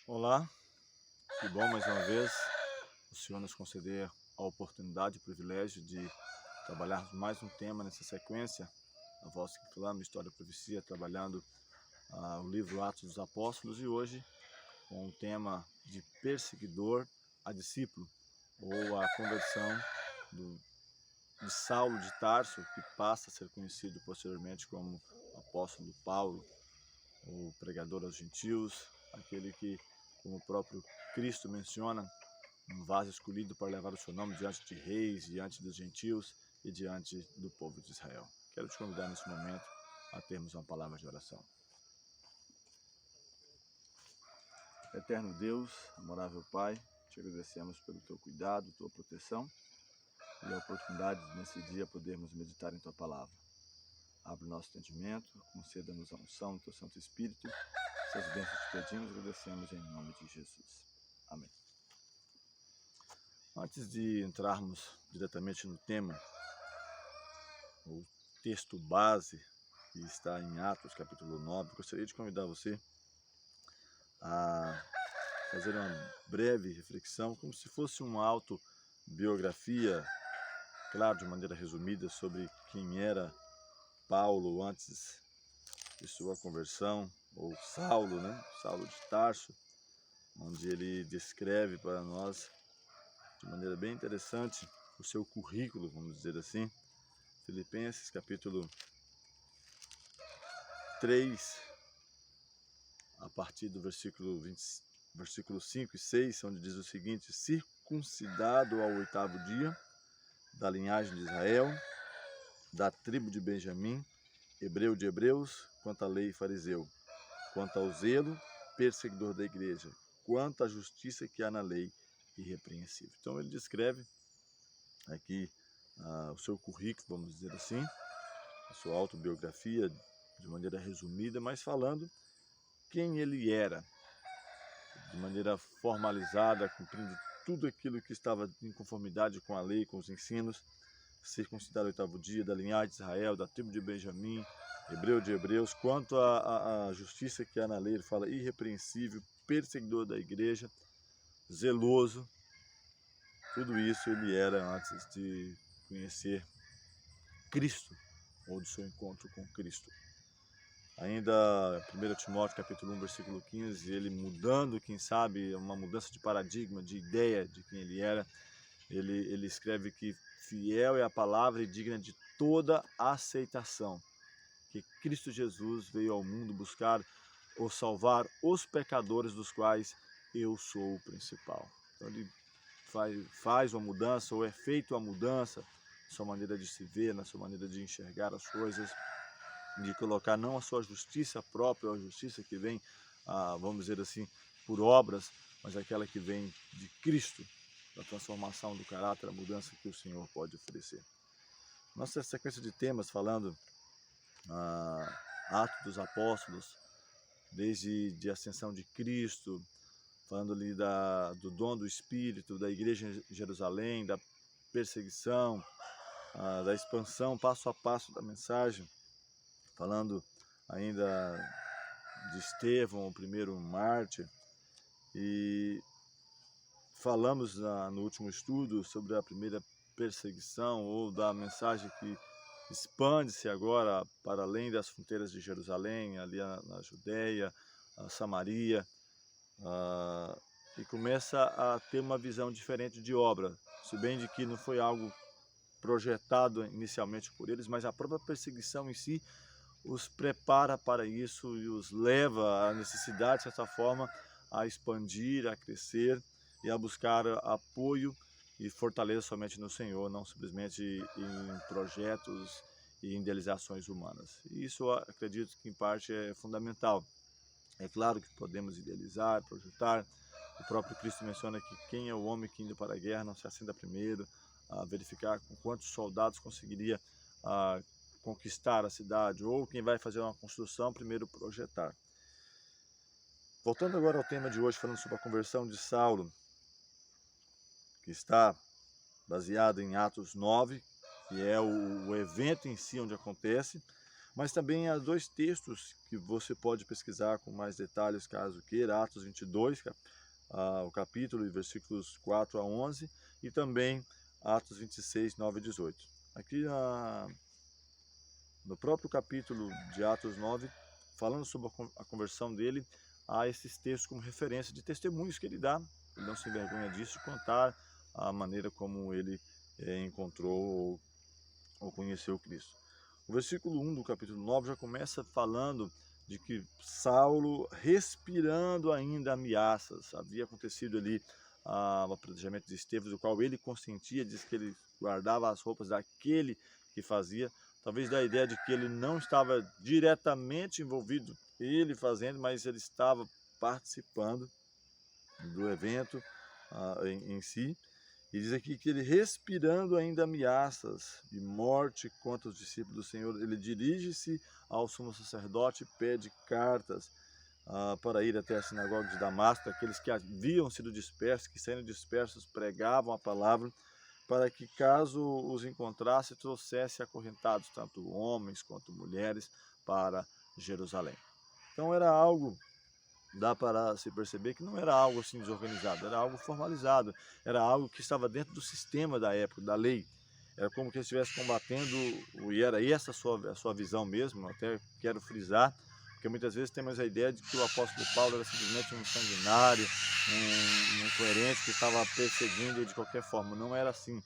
Olá, que bom mais uma vez o Senhor nos conceder a oportunidade e o privilégio de trabalharmos mais um tema nessa sequência, a Voz que Clama, História e Profecia, trabalhando o livro Atos dos Apóstolos, e hoje com o tema de perseguidor a discípulo, ou a conversão de Saulo de Tarso, que passa a ser conhecido posteriormente como apóstolo Paulo, o pregador aos gentios, aquele que, como o próprio Cristo menciona, um vaso escolhido para levar o seu nome diante de reis, diante dos gentios e diante do povo de Israel. Quero te convidar nesse momento a termos uma palavra de oração. Eterno Deus, amorável Pai, te agradecemos pelo teu cuidado, tua proteção e a oportunidade de nesse dia podermos meditar em tua palavra. Abre o nosso entendimento, conceda-nos a unção do teu Santo Espírito. Essas bênçãos te pedimos e agradecemos em nome de Jesus. Amém. Antes de entrarmos diretamente no tema, o texto base que está em Atos capítulo 9, gostaria de convidar você a fazer uma breve reflexão, como se fosse uma autobiografia, claro, de maneira resumida, sobre quem era Paulo antes de sua conversão, ou Saulo, Saulo de Tarso, onde ele descreve para nós de maneira bem interessante o seu currículo, vamos dizer assim. Filipenses capítulo 3, a partir do versículo 5 e 6, onde diz o seguinte: circuncidado ao 8º dia, da linhagem de Israel, da tribo de Benjamim, hebreu de hebreus, quanto à lei fariseu, quanto ao zelo, perseguidor da igreja, quanto à justiça que há na lei, irrepreensível. Então ele descreve aqui o seu currículo, vamos dizer assim, a sua autobiografia de maneira resumida, mas falando quem ele era, de maneira formalizada, cumprindo tudo aquilo que estava em conformidade com a lei, com os ensinos, circuncidado ao 8º dia, da linhagem de Israel, da tribo de Benjamim, hebreu de hebreus, quanto à justiça que há na lei, ele fala irrepreensível, perseguidor da igreja, zeloso. Tudo isso ele era antes de conhecer Cristo, ou de seu encontro com Cristo. Ainda 1 Timóteo capítulo 1, versículo 15, ele mudando, quem sabe, uma mudança de paradigma, de ideia de quem ele era, ele escreve que fiel é a palavra e digna de toda aceitação, que Cristo Jesus veio ao mundo buscar ou salvar os pecadores, dos quais eu sou o principal. Então ele faz uma mudança, ou é feita uma mudança na sua maneira de se ver, na sua maneira de enxergar as coisas, de colocar não a sua justiça própria, a justiça que vem, vamos dizer assim, por obras, mas aquela que vem de Cristo, da transformação do caráter, a mudança que o Senhor pode oferecer. Nossa sequência de temas falando Atos dos Apóstolos, desde a ascensão de Cristo, falando ali do dom do Espírito, da igreja em Jerusalém, da perseguição, da expansão passo a passo da mensagem, falando ainda de Estevão, o primeiro mártir, e falamos no último estudo sobre a primeira perseguição, ou da mensagem que expande-se agora para além das fronteiras de Jerusalém, ali na Judeia, a Samaria, e começa a ter uma visão diferente de obra, se bem de que não foi algo projetado inicialmente por eles, mas a própria perseguição em si os prepara para isso e os leva à necessidade, de certa forma, a expandir, a crescer e a buscar apoio e fortaleza somente no Senhor, não simplesmente em projetos e idealizações humanas. E isso eu acredito que em parte é fundamental. É claro que podemos idealizar, projetar. O próprio Cristo menciona que quem é o homem que indo para a guerra não se acenda primeiro, a verificar com quantos soldados conseguiria conquistar a cidade, ou quem vai fazer uma construção, primeiro projetar. Voltando agora ao tema de hoje, falando sobre a conversão de Saulo, que está baseado em Atos 9, que é o evento em si onde acontece, Mas também há dois textos que você pode pesquisar com mais detalhes, caso queira, Atos 22, o capítulo e versículos 4 a 11, e também Atos 26, 9 e 18. Aqui no próprio capítulo de Atos 9, falando sobre a conversão dele, há esses textos como referência de testemunhos que ele dá. Ele não se envergonha disso, de contar a maneira como ele encontrou ou conheceu Cristo. O versículo 1 do capítulo 9 já começa falando de que Saulo, respirando ainda ameaças, havia acontecido ali o apedrejamento de Estevão, do qual ele consentia, diz que ele guardava as roupas daquele que fazia, talvez da ideia de que ele não estava diretamente envolvido, ele fazendo, mas ele estava participando do evento em si. E diz aqui que ele, respirando ainda ameaças de morte contra os discípulos do Senhor, ele dirige-se ao sumo sacerdote e pede cartas para ir até a sinagoga de Damasco, aqueles que haviam sido dispersos, que sendo dispersos pregavam a palavra, para que caso os encontrasse, trouxesse acorrentados, tanto homens quanto mulheres, para Jerusalém. Então era algo, dá para se perceber que não era algo assim desorganizado, era algo formalizado, era algo que estava dentro do sistema da época, da lei. Era como que ele estivesse combatendo, e era essa a sua visão mesmo, até quero frisar, porque muitas vezes temos a ideia de que o apóstolo Paulo era simplesmente um sanguinário, um incoerente que estava perseguindo de qualquer forma. Não era assim.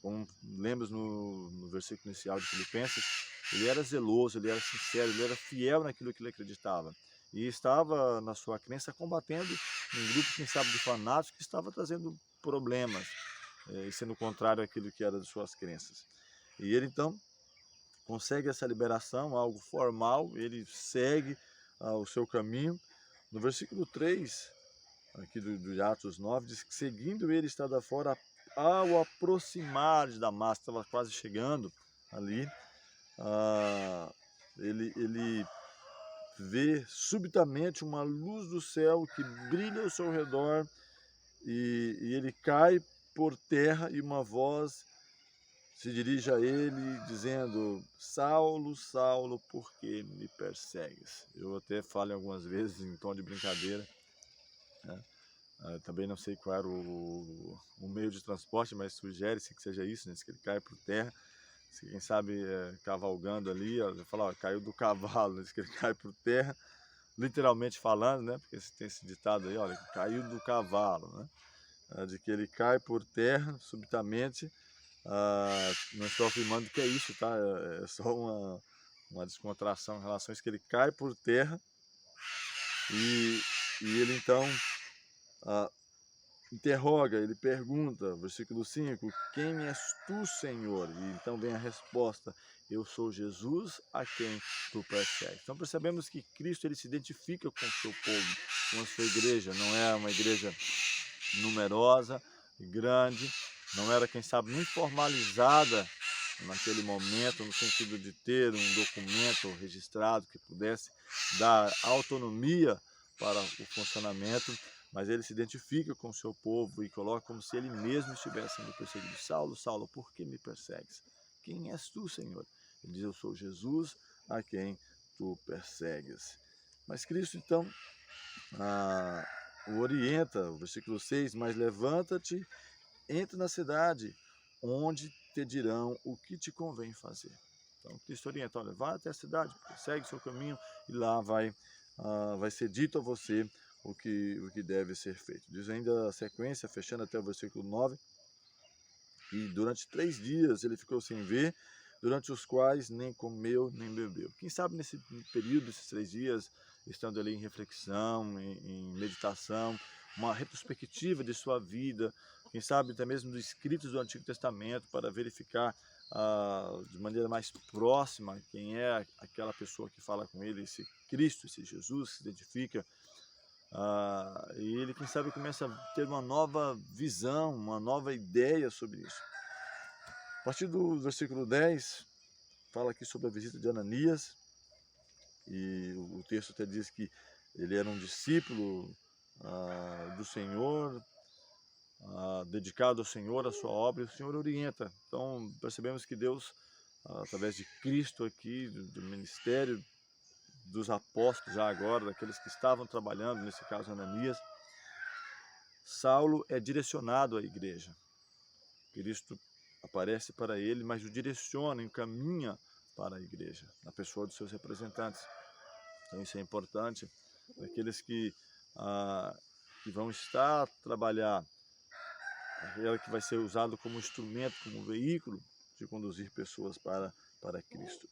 Como lemos no versículo inicial de Filipenses, ele era zeloso, ele era sincero, ele era fiel naquilo que ele acreditava. E estava, na sua crença, combatendo um grupo, quem sabe, de fanáticos que estava trazendo problemas, e sendo contrário àquilo que era de suas crenças. E ele, então, consegue essa liberação, algo formal, ele segue o seu caminho. No versículo 3, aqui de Atos 9, diz que seguindo ele estava fora, ao aproximar de Damasco, estava quase chegando ali, ele vê subitamente uma luz do céu que brilha ao seu redor, e ele cai por terra, e uma voz se dirige a ele dizendo: Saulo, Saulo, por que me persegues? Eu até falo algumas vezes em tom de brincadeira, né? Também não sei qual era o meio de transporte, mas sugere-se que seja isso, né? Que ele cai por terra, se quem sabe cavalgando ali, ó, fala, ó, caiu do cavalo, né? Que ele cai por terra, literalmente falando, né? Porque tem esse ditado aí, olha, caiu do cavalo, né? De que ele cai por terra subitamente. Não estou afirmando que é isso, tá? É só uma descontração em relação a isso, que ele cai por terra, e ele então interroga, ele pergunta, versículo 5, quem és tu, Senhor? E então vem a resposta: eu sou Jesus a quem tu persegues. Então percebemos que Cristo, ele se identifica com o seu povo, com a sua igreja. Não é uma igreja numerosa e grande, não era, quem sabe, nem formalizada naquele momento, no sentido de ter um documento registrado que pudesse dar autonomia para o funcionamento, mas ele se identifica com o seu povo e coloca como se ele mesmo estivesse sendo perseguido. Saulo, Saulo, por que me persegues? Quem és tu, Senhor? Ele diz: eu sou Jesus a quem tu persegues. Mas Cristo, então, o orienta, o versículo 6, mas levanta-te, entra na cidade, onde te dirão o que te convém fazer. Então, Cristo orienta: olha, vá até a cidade, segue o seu caminho, e lá vai ser dito a você o que deve ser feito. Diz ainda a sequência, fechando até o versículo 9, e durante 3 dias ele ficou sem ver, durante os quais nem comeu nem bebeu. Quem sabe nesse período, esses 3 dias, estando ali em reflexão, em meditação, uma retrospectiva de sua vida, quem sabe até mesmo dos escritos do Antigo Testamento, para verificar de maneira mais próxima quem é aquela pessoa que fala com ele, esse Cristo, esse Jesus, que se identifica. E ele, quem sabe, começa a ter uma nova visão, uma nova ideia sobre isso. A partir do versículo 10, fala aqui sobre a visita de Ananias, e o texto até diz que ele era um discípulo do Senhor, dedicado ao Senhor, à sua obra, e o Senhor orienta. Então percebemos que Deus através de Cristo aqui, do ministério dos apóstolos já agora, daqueles que estavam trabalhando, nesse caso Ananias, Saulo é direcionado à igreja. Cristo aparece para ele, mas o direciona, encaminha para a igreja, na pessoa dos seus representantes. Então isso é importante, daqueles que vão estar a trabalhar, aquele que vai ser usado como instrumento, como veículo de conduzir pessoas para Cristo.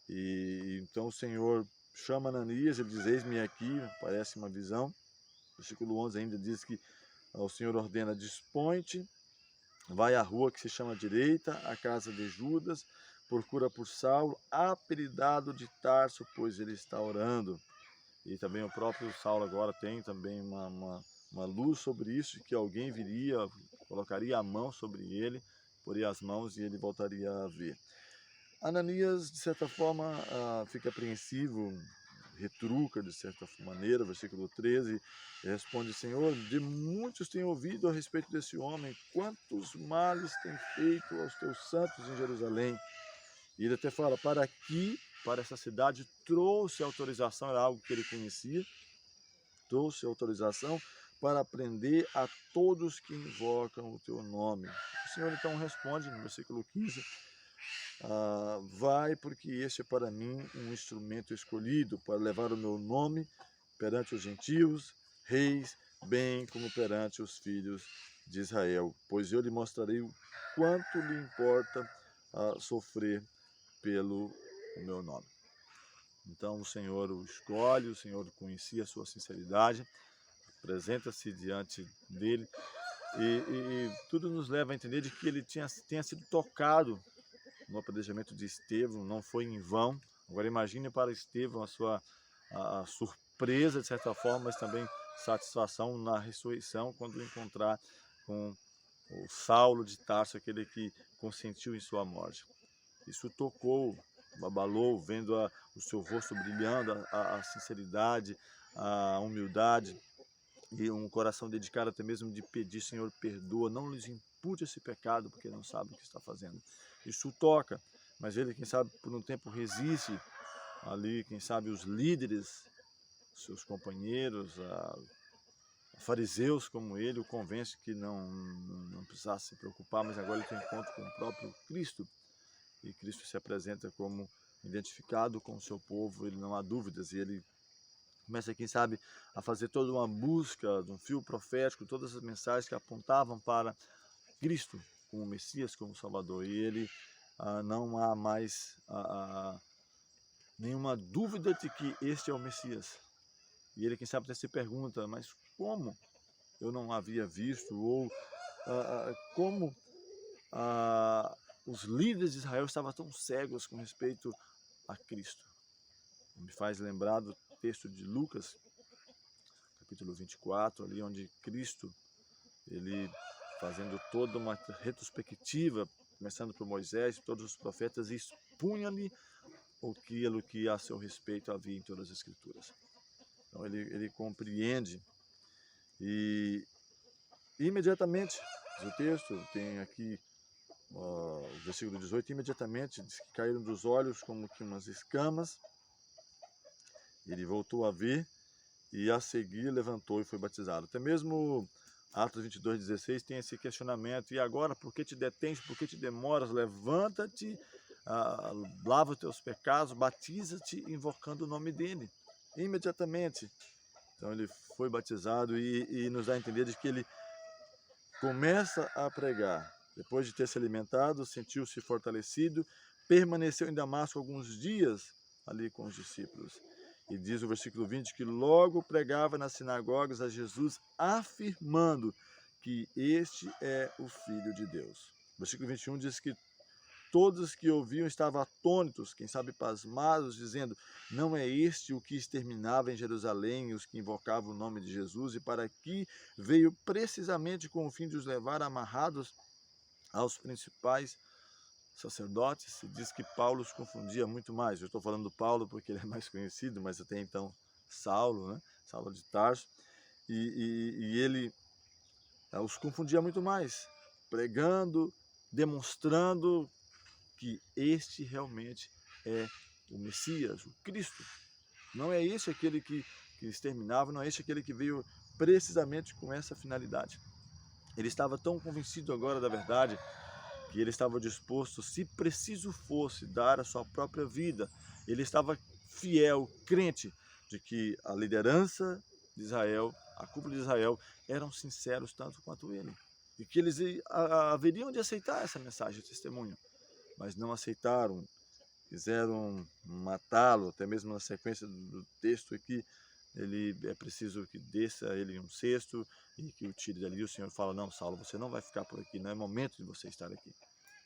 E então o Senhor chama Ananias, ele diz, eis-me aqui, parece uma visão. Versículo 11 ainda diz que o Senhor ordena, dispõe-te, vai à rua que se chama direita, à casa de Judas, procura por Saulo, apelidado de Tarso, pois ele está orando. E também o próprio Saulo agora tem também uma luz sobre isso, que alguém viria, colocaria a mão sobre ele, poria as mãos e ele voltaria a ver. Ananias, de certa forma, fica apreensivo, retruca de certa maneira, versículo 13, responde, Senhor, de muitos tenho ouvido a respeito desse homem, quantos males tem feito aos teus santos em Jerusalém. E ele até fala, para aqui, para essa cidade, trouxe autorização, era algo que ele conhecia, trouxe autorização para prender a todos que invocam o teu nome. O Senhor então responde no versículo 15, vai, porque este é para mim um instrumento escolhido para levar o meu nome perante os gentios, reis, bem como perante os filhos de Israel, pois eu lhe mostrarei o quanto lhe importa sofrer pelo meu nome. Então o Senhor o escolhe, o Senhor conhecia a sua sinceridade, apresenta-se diante dele e tudo nos leva a entender de que ele tenha sido tocado no apedrejamento de Estevão, não foi em vão. Agora imagine para Estevão a surpresa, de certa forma, mas também satisfação na ressurreição, quando encontrar com o Saulo de Tarso, aquele que consentiu em sua morte. Isso tocou, abalou, vendo o seu rosto brilhando, a sinceridade, a humildade, e um coração dedicado até mesmo de pedir, Senhor, perdoa, não lhes impute esse pecado, porque não sabe o que está fazendo. Isso toca, mas ele, quem sabe, por um tempo resiste ali, quem sabe, os líderes, seus companheiros, fariseus como ele, o convence que não precisasse se preocupar, mas agora ele tem encontro com o próprio Cristo, e Cristo se apresenta como identificado com o seu povo, ele não há dúvidas, e ele começa, quem sabe, a fazer toda uma busca de um fio profético, todas as mensagens que apontavam para Cristo como Messias, como Salvador. E ele não há mais nenhuma dúvida de que este é o Messias. E ele, quem sabe, até se pergunta, mas como eu não havia visto? Ou como os líderes de Israel estavam tão cegos com respeito a Cristo? Me faz lembrar do texto de Lucas, capítulo 24, ali onde Cristo, ele fazendo toda uma retrospectiva, começando por Moisés e todos os profetas, expunha-lhe aquilo que a seu respeito havia em todas as Escrituras. Então ele compreende e imediatamente, diz o texto, tem aqui o versículo 18, imediatamente diz que caíram dos olhos como que umas escamas, ele voltou a ver e a seguir levantou e foi batizado. Até mesmo Atos 22:16 tem esse questionamento, e agora por que te detens, por que te demoras? Levanta-te, lava os teus pecados, batiza-te invocando o nome dele, imediatamente. Então ele foi batizado e nos dá a entender de que ele começa a pregar. Depois de ter se alimentado, sentiu-se fortalecido, permaneceu em Damasco alguns dias ali com os discípulos. E diz o versículo 20 que logo pregava nas sinagogas a Jesus, afirmando que este é o Filho de Deus. O versículo 21 diz que todos que ouviam estavam atônitos, quem sabe pasmados, dizendo, não é este o que exterminava em Jerusalém os que invocavam o nome de Jesus, e para aqui veio precisamente com o fim de os levar amarrados aos principais sacerdotes. Se diz que Paulo os confundia muito mais. Eu estou falando do Paulo porque ele é mais conhecido, mas até então Saulo, né? Saulo de Tarso, e ele os confundia muito mais, pregando, demonstrando que este realmente é o Messias, o Cristo. Não é este aquele que exterminava, não é este aquele que veio precisamente com essa finalidade. Ele estava tão convencido agora da verdade que ele estava disposto, se preciso fosse, dar a sua própria vida. Ele estava fiel, crente de que a liderança de Israel, a cúpula de Israel, eram sinceros tanto quanto ele. E que eles haveriam de aceitar essa mensagem, esse testemunho. Mas não aceitaram, quiseram matá-lo, até mesmo na sequência do texto aqui, ele é preciso que desça ele em um cesto e que o tire dali. O Senhor fala: não, Saulo, você não vai ficar por aqui, não é momento de você estar aqui.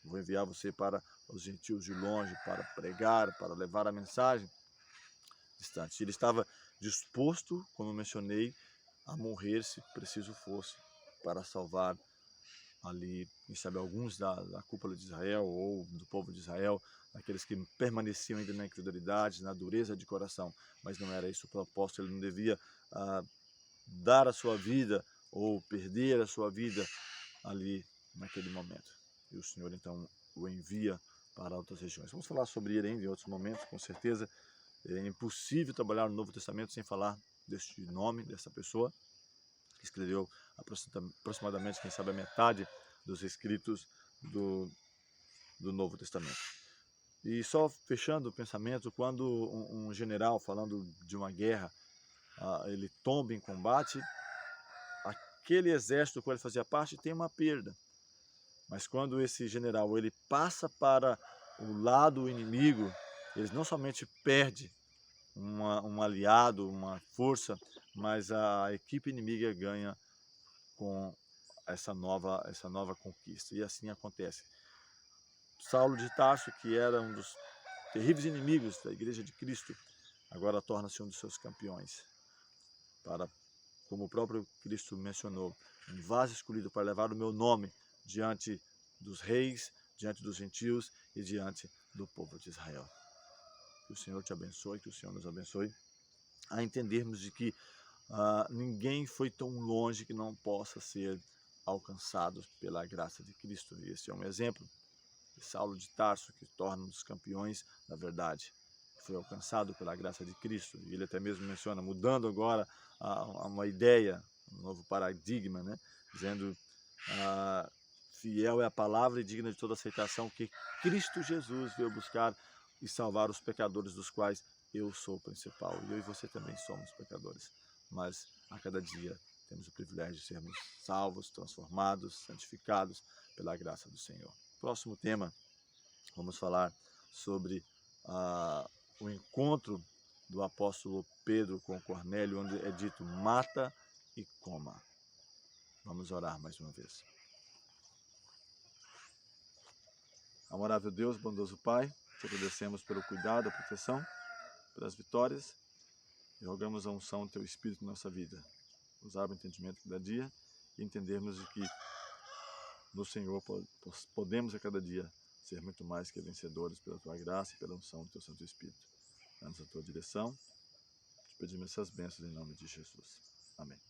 Vou enviar você para os gentios de longe, para pregar, para levar a mensagem distante. Ele estava disposto, como eu mencionei, a morrer se preciso fosse, para salvar ali, quem sabe, alguns da cúpula de Israel ou do povo de Israel, aqueles que permaneciam ainda na incredulidade, na dureza de coração. Mas não era isso o propósito, ele não devia dar a sua vida ou perder a sua vida ali naquele momento. E o Senhor então o envia para outras regiões. Vamos falar sobre ele ainda em outros momentos, com certeza. É impossível trabalhar no Novo Testamento sem falar deste nome, dessa pessoa, que escreveu aproximadamente, quem sabe, a metade dos escritos do Novo Testamento. E só fechando o pensamento, quando um general, falando de uma guerra, ele tomba em combate, aquele exército do qual ele fazia parte tem uma perda. Mas quando esse general ele passa para o lado inimigo, ele não somente perde um aliado, uma força, mas a equipe inimiga ganha com essa nova conquista. E assim acontece. Saulo de Tarso, que era um dos terríveis inimigos da Igreja de Cristo, agora torna-se um dos seus campeões. Como o próprio Cristo mencionou, um vaso escolhido para levar o meu nome diante dos reis, diante dos gentios e diante do povo de Israel. Que o Senhor te abençoe, que o Senhor nos abençoe a entendermos de que ninguém foi tão longe que não possa ser alcançado pela graça de Cristo. E esse é um exemplo de Saulo de Tarso, que torna um dos campeões da verdade. Foi alcançado pela graça de Cristo. E ele até mesmo menciona, mudando agora uma ideia, um novo paradigma, né? Dizendo, fiel é a palavra e digna de toda aceitação que Cristo Jesus veio buscar e salvar os pecadores, dos quais eu sou o principal. E eu e você também somos pecadores. Mas a cada dia temos o privilégio de sermos salvos, transformados, santificados pela graça do Senhor. Próximo tema, vamos falar sobre o encontro do apóstolo Pedro com Cornélio, onde é dito: mata e coma. Vamos orar mais uma vez. Amorável Deus, bondoso Pai, te agradecemos pelo cuidado, a proteção, pelas vitórias e rogamos a unção do Teu Espírito na nossa vida. Nos abra o entendimento cada dia e entendermos de que no Senhor podemos a cada dia ser muito mais que vencedores pela Tua graça e pela unção do Teu Santo Espírito. Dá-nos a Tua direção. Te pedimos essas bênçãos em nome de Jesus. Amém.